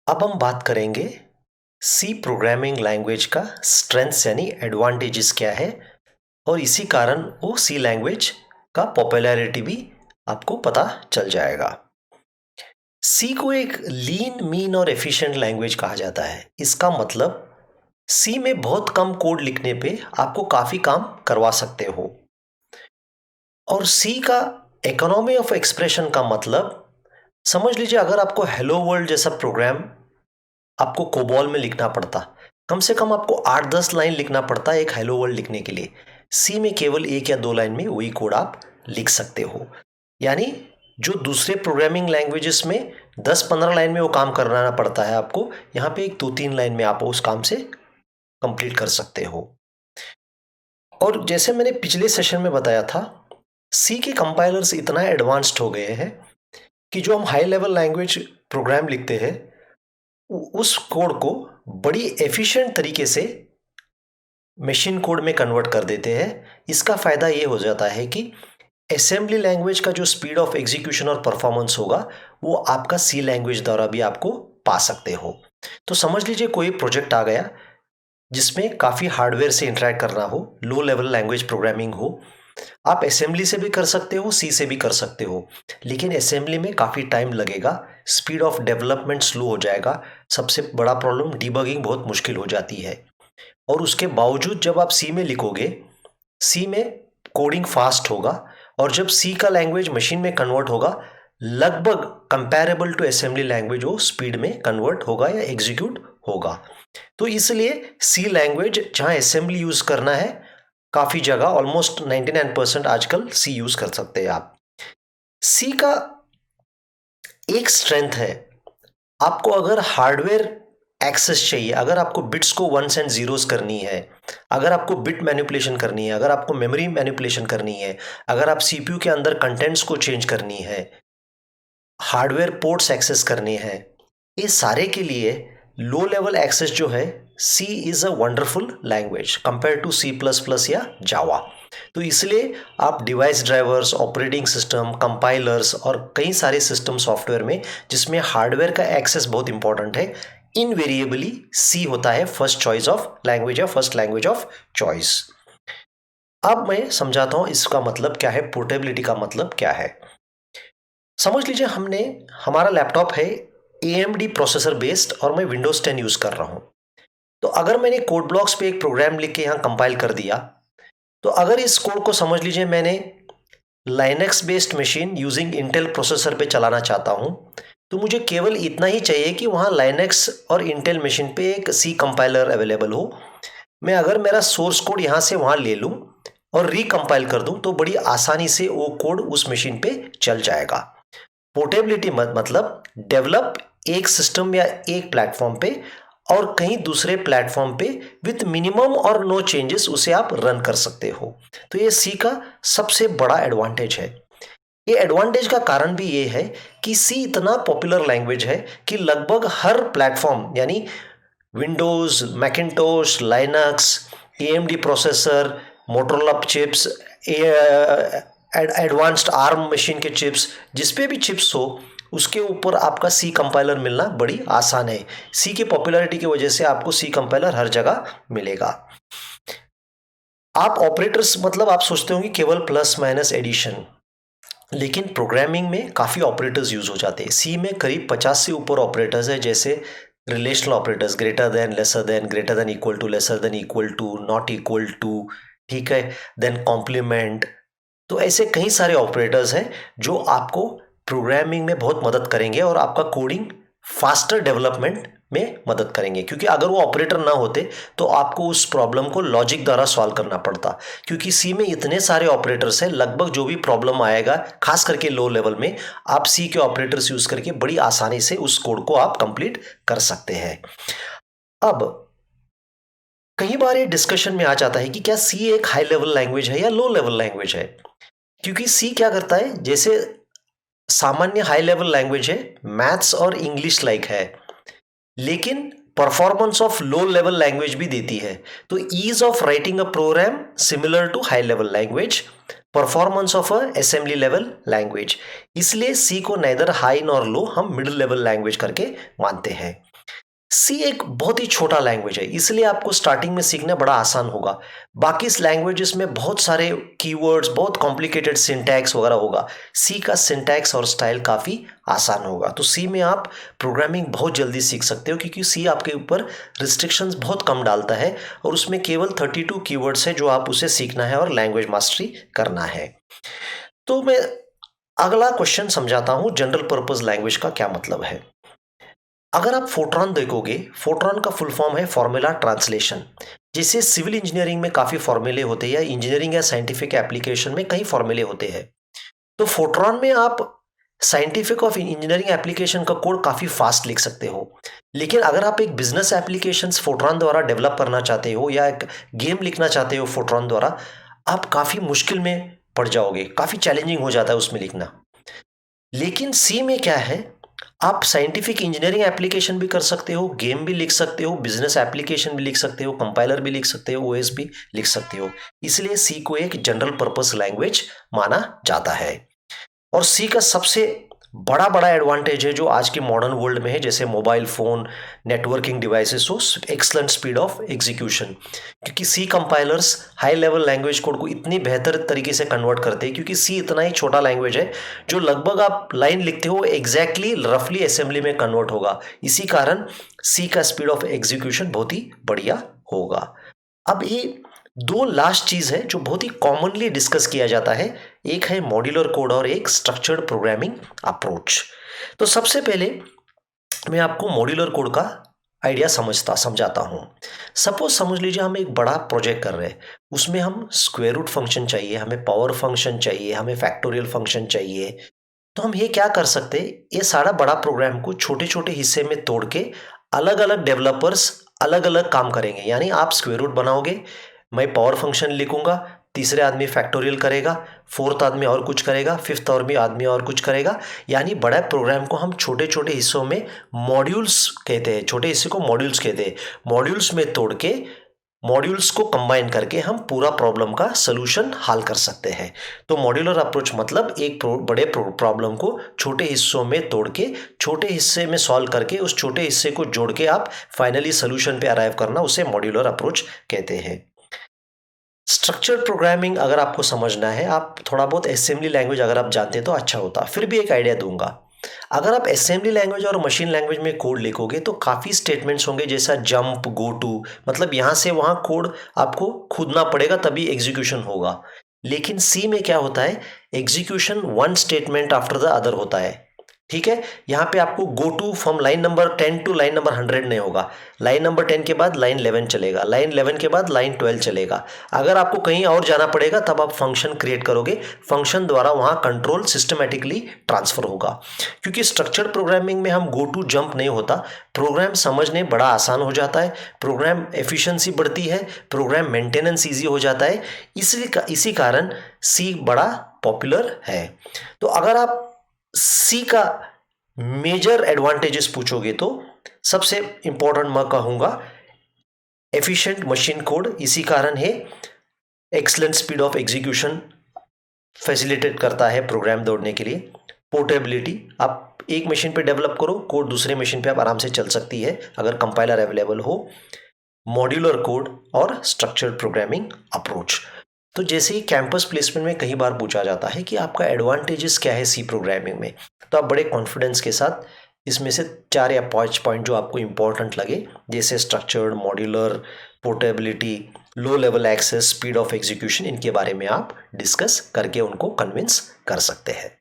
अब हम बात करेंगे सी प्रोग्रामिंग लैंग्वेज का स्ट्रेंथ्स यानी एडवांटेजेस क्या है और इसी कारण वो सी लैंग्वेज का पॉपुलैरिटी भी आपको पता चल जाएगा। सी को एक लीन मीन और एफिशिएंट लैंग्वेज कहा जाता है। इसका मतलब सी में बहुत कम कोड लिखने पे आपको काफ़ी काम करवा सकते हो। और सी का इकोनॉमी ऑफ एक्सप्रेशन का मतलब समझ लीजिए, अगर आपको हेलो वर्ल्ड जैसा प्रोग्राम आपको कोबॉल में लिखना पड़ता, कम से कम आपको 8-10 लाइन लिखना पड़ता है एक हेलो वर्ल्ड लिखने के लिए। सी में केवल 1 या 2 लाइन में वही कोड आप लिख सकते हो। यानी जो दूसरे प्रोग्रामिंग लैंग्वेजेस में 10-15 लाइन में वो काम करना पड़ता है आपको, यहाँ पे एक 2-3 लाइन में आप उस काम से कंप्लीट कर सकते हो। और जैसे मैंने पिछले सेशन में बताया था, सी के कंपाइलर्स इतना एडवांस्ड हो गए हैं कि जो हम हाई लेवल लैंग्वेज प्रोग्राम लिखते हैं उस कोड को बड़ी एफिशिएंट तरीके से मशीन कोड में कन्वर्ट कर देते हैं। इसका फ़ायदा ये हो जाता है कि असेंबली लैंग्वेज का जो स्पीड ऑफ एग्जीक्यूशन और परफॉर्मेंस होगा वो आपका सी लैंग्वेज द्वारा भी आपको पा सकते हो। तो समझ लीजिए कोई प्रोजेक्ट आ गया जिसमें काफ़ी हार्डवेयर से इंटरेक्ट करना हो, लो लेवल लैंग्वेज प्रोग्रामिंग हो। आप असेंबली से भी कर सकते हो, सी से भी कर सकते हो, लेकिन असेंबली में काफ़ी टाइम लगेगा, स्पीड ऑफ डेवलपमेंट स्लो हो जाएगा। सबसे बड़ा प्रॉब्लम डिबगिंग बहुत मुश्किल हो जाती है। और उसके बावजूद जब आप सी में लिखोगे, सी में कोडिंग फास्ट होगा और जब सी का लैंग्वेज मशीन में कन्वर्ट होगा लगभग कंपैरेबल टू असेंबली लैंग्वेज वो स्पीड में कन्वर्ट होगा या एग्जीक्यूट होगा। तो इसलिए सी लैंग्वेज जहाँ असेंबली यूज़ करना है, काफ़ी जगह ऑलमोस्ट 99% आजकल सी यूज़ कर सकते हैं आप। सी का एक स्ट्रेंथ है, आपको अगर हार्डवेयर एक्सेस चाहिए, अगर आपको बिट्स को वंस एंड जीरोस करनी है, अगर आपको बिट मैनिपुलेशन करनी है, अगर आपको मेमोरी मैनिपुलेशन करनी है, अगर आप सीपीयू के अंदर कंटेंट्स को चेंज करनी है, हार्डवेयर पोर्ट्स एक्सेस करने हैं, ये सारे के लिए लो लेवल एक्सेस जो है, C is a wonderful language compare to C plus plus या जावा। तो इसलिए आप device drivers, operating system, compilers और कई सारे सिस्टम सॉफ्टवेयर में जिसमें हार्डवेयर का एक्सेस बहुत इंपॉर्टेंट है, इनवेरिएबली सी होता है फर्स्ट चॉइस ऑफ लैंग्वेज या फर्स्ट लैंग्वेज ऑफ चॉइस। अब मैं समझाता हूं इसका मतलब क्या है, पोर्टेबिलिटी का मतलब क्या है। समझ लीजिए हमारा लैपटॉप है AMD प्रोसेसर बेस्ड और मैं विंडोज 10 यूज कर रहा हूं। तो अगर मैंने कोड ब्लॉक्स पे एक प्रोग्राम लिख के यहां कंपाइल कर दिया, तो अगर इस कोड को समझ लीजिए मैंने Linux based machine using Intel processor पे चलाना चाहता हूं, तो मुझे केवल इतना ही चाहिए कि वहां लाइनक्स और इंटेल मशीन पे एक सी कंपाइलर अवेलेबल हो। मैं अगर मेरा सोर्स कोड यहां से वहां ले लूं और रिकंपाइल कर दूं तो बड़ी आसानी से वो कोड उस मशीन पे चल जाएगा। पोर्टेबिलिटी मतलब डेवलप एक सिस्टम या एक प्लेटफॉर्म पे और कहीं दूसरे प्लेटफॉर्म पे विथ मिनिमम और नो चेंजेस उसे आप रन कर सकते हो। तो ये सी का सबसे बड़ा एडवांटेज है। ये एडवांटेज का कारण भी ये है कि सी इतना पॉपुलर लैंग्वेज है कि लगभग हर प्लेटफॉर्म यानी Windows, Macintosh, Linux, AMD processor, Motorola chips, advanced arm machine के चिप्स, जिस पे भी चिप्स हो उसके ऊपर आपका सी कंपाइलर मिलना बड़ी आसान है। सी की पॉपुलैरिटी की वजह से आपको सी कंपाइलर हर जगह मिलेगा। आप ऑपरेटर्स मतलब आप सोचते होंगे केवल प्लस माइनस एडिशन, लेकिन प्रोग्रामिंग में काफ़ी ऑपरेटर्स यूज हो जाते हैं। सी में करीब 50 से ऊपर ऑपरेटर्स है, जैसे relational operators, greater than, lesser than, greater than equal to, lesser than equal to, not equal to, ठीक है, देन कॉम्प्लीमेंट। तो ऐसे कई सारे ऑपरेटर्स हैं जो आपको प्रोग्रामिंग में बहुत मदद करेंगे और आपका कोडिंग फास्टर डेवलपमेंट में मदद करेंगे, क्योंकि अगर वो ऑपरेटर ना होते तो आपको उस प्रॉब्लम को लॉजिक द्वारा सॉल्व करना पड़ता। क्योंकि सी में इतने सारे ऑपरेटर्स हैं, लगभग जो भी प्रॉब्लम आएगा खास करके लो लेवल में, आप सी के ऑपरेटर्स यूज करके बड़ी आसानी से उस कोड को आप कंप्लीट कर सकते हैं। अब कई बार ये डिस्कशन में आ जाता है कि क्या सी एक हाई लेवल लैंग्वेज है या लो लेवल लैंग्वेज है। क्योंकि सी क्या करता है, जैसे सामान्य हाई लेवल लैंग्वेज है, मैथ्स और इंग्लिश लाइक है, लेकिन performance of low level language भी देती है। तो ease of writing a program similar to high level language, performance of a assembly level language. इसलिए सी को नेदर हाई नॉर लो हम मिडिल लेवल लैंग्वेज करके मानते हैं। सी एक बहुत ही छोटा लैंग्वेज है, इसलिए आपको स्टार्टिंग में सीखना बड़ा आसान होगा। बाकी इस लैंग्वेजेस में बहुत सारे कीवर्ड्स, बहुत कॉम्प्लिकेटेड सिंटैक्स वगैरह होगा। सी का सिंटैक्स और स्टाइल काफ़ी आसान होगा। तो सी में आप प्रोग्रामिंग बहुत जल्दी सीख सकते हो, क्योंकि सी आपके ऊपर रिस्ट्रिक्शंस बहुत कम डालता है और उसमें केवल 32 कीवर्ड्स है जो आप उसे सीखना है और लैंग्वेज मास्टरी करना है। तो मैं अगला क्वेश्चन समझाता हूँ, जनरल पर्पस लैंग्वेज का क्या मतलब है। अगर आप फोर्ट्रॉन देखोगे, फोर्ट्रॉन का फुल फॉर्म है फॉर्मूला ट्रांसलेशन। जैसे सिविल इंजीनियरिंग में काफ़ी फॉर्मूले होते हैं, या इंजीनियरिंग या साइंटिफिक एप्लीकेशन में कई फॉर्मूले होते हैं। तो फोर्ट्रॉन में आप साइंटिफिक और इंजीनियरिंग एप्लीकेशन का कोड काफ़ी फास्ट लिख सकते हो। लेकिन अगर आप एक बिजनेस एप्लीकेशंस फोर्ट्रॉन द्वारा डेवलप करना चाहते हो या एक गेम लिखना चाहते हो फोर्ट्रॉन द्वारा, आप काफ़ी मुश्किल में पड़ जाओगे, काफ़ी चैलेंजिंग हो जाता है उसमें लिखना। लेकिन सी में क्या है, आप साइंटिफिक इंजीनियरिंग एप्लीकेशन भी कर सकते हो, गेम भी लिख सकते हो, बिजनेस एप्लीकेशन भी लिख सकते हो, कंपाइलर भी लिख सकते हो, ओएस भी लिख सकते हो। इसलिए सी को एक जनरल पर्पस लैंग्वेज माना जाता है। और सी का सबसे बड़ा बड़ा एडवांटेज है जो आज के मॉडर्न वर्ल्ड में है, जैसे मोबाइल फ़ोन, नेटवर्किंग डिवाइसेस हो, एक्सलेंट स्पीड ऑफ एग्जीक्यूशन। क्योंकि C compilers high level language code को इतनी बेहतर तरीके से कन्वर्ट करते हैं, क्योंकि सी इतना ही छोटा लैंग्वेज है जो लगभग आप लाइन लिखते हो एग्जैक्टली रफली असेंबली में कन्वर्ट होगा। इसी कारण सी का स्पीड ऑफ एग्जीक्यूशन बहुत ही बढ़िया होगा। अब ये दो लास्ट चीज़ है जो बहुत ही कॉमनली डिस्कस किया जाता है, एक है मॉड्यूलर कोड और एक स्ट्रक्चर्ड प्रोग्रामिंग अप्रोच। तो सबसे पहले मैं आपको मॉड्यूलर कोड का आइडिया समझाता हूँ। सपोज समझ लीजिए हम एक बड़ा प्रोजेक्ट कर रहे हैं, उसमें हम स्क्वायर रूट फंक्शन चाहिए, हमें पावर फंक्शन चाहिए, हमें फैक्टोरियल फंक्शन चाहिए। तो हम ये क्या कर सकते हैं, ये सारा बड़ा प्रोग्राम को छोटे छोटे हिस्से में तोड़ के अलग अलग डेवलपर्स अलग अलग काम करेंगे। यानी आप स्क्वायर रूट बनाओगे, मैं पावर फंक्शन लिखूंगा, तीसरे आदमी फैक्टोरियल करेगा, फोर्थ आदमी और कुछ करेगा, फिफ्थ आदमी और कुछ करेगा। यानी बड़ा प्रोग्राम को हम छोटे छोटे हिस्सों में मॉड्यूल्स कहते हैं, छोटे हिस्से को मॉड्यूल्स कहते हैं। मॉड्यूल्स में तोड़ के मॉड्यूल्स को कंबाइन करके हम पूरा प्रॉब्लम का सलूशन हल कर सकते हैं। तो मॉड्यूलर अप्रोच मतलब एक बड़े प्रॉब्लम को छोटे हिस्सों में तोड़ के छोटे हिस्से में सॉल्व करके उस छोटे हिस्से को जोड़ के आप फाइनली सलूशन पे अराइव करना, उसे मॉड्यूलर अप्रोच कहते हैं। स्ट्रक्चर्ड प्रोग्रामिंग अगर आपको समझना है, आप थोड़ा बहुत असेंबली लैंग्वेज अगर आप जानते हैं तो अच्छा होता। फिर भी एक आइडिया दूंगा, अगर आप असेंबली लैंग्वेज और मशीन लैंग्वेज में कोड लिखोगे तो काफ़ी स्टेटमेंट्स होंगे, जैसा जंप, गो टू, मतलब यहाँ से वहाँ कोड आपको खोदना पड़ेगा तभी एग्जीक्यूशन होगा। लेकिन सी में क्या होता है, execution one statement after the other होता है। ठीक है, यहाँ पे आपको go to from line number 10 to line number 100 नहीं होगा। लाइन नंबर 10 के बाद लाइन 11 चलेगा, लाइन 11 के बाद लाइन 12 चलेगा। अगर आपको कहीं और जाना पड़ेगा तब आप फंक्शन क्रिएट करोगे, फंक्शन द्वारा वहाँ कंट्रोल सिस्टमेटिकली ट्रांसफर होगा। क्योंकि स्ट्रक्चर्ड प्रोग्रामिंग में हम गो टू जंप नहीं होता, प्रोग्राम समझने बड़ा आसान हो जाता है, प्रोग्राम एफिशिएंसी बढ़ती है, प्रोग्राम मेंटेनेंस ईजी हो जाता है। इसी कारण सी बड़ा पॉपुलर है। तो अगर आप सी का मेजर एडवांटेजेस पूछोगे तो सबसे इंपॉर्टेंट मैं कहूंगा एफिशिएंट मशीन कोड। इसी कारण है excellent speed of execution facilitate करता है प्रोग्राम दौड़ने के लिए। पोर्टेबिलिटी, आप एक मशीन पे डेवलप करो, कोड दूसरे मशीन पे आप आराम से चल सकती है अगर कंपाइलर अवेलेबल हो। मॉड्यूलर कोड और स्ट्रक्चर्ड प्रोग्रामिंग अप्रोच। तो जैसे ही कैंपस प्लेसमेंट में कई बार पूछा जाता है कि आपका एडवांटेजेस क्या है सी प्रोग्रामिंग में, तो आप बड़े कॉन्फिडेंस के साथ इसमें से 4 या 5 पॉइंट जो आपको इंपॉर्टेंट लगे, जैसे structured, modular, portability, low level access, speed of execution, इनके बारे में आप डिस्कस करके उनको कन्विंस कर सकते हैं।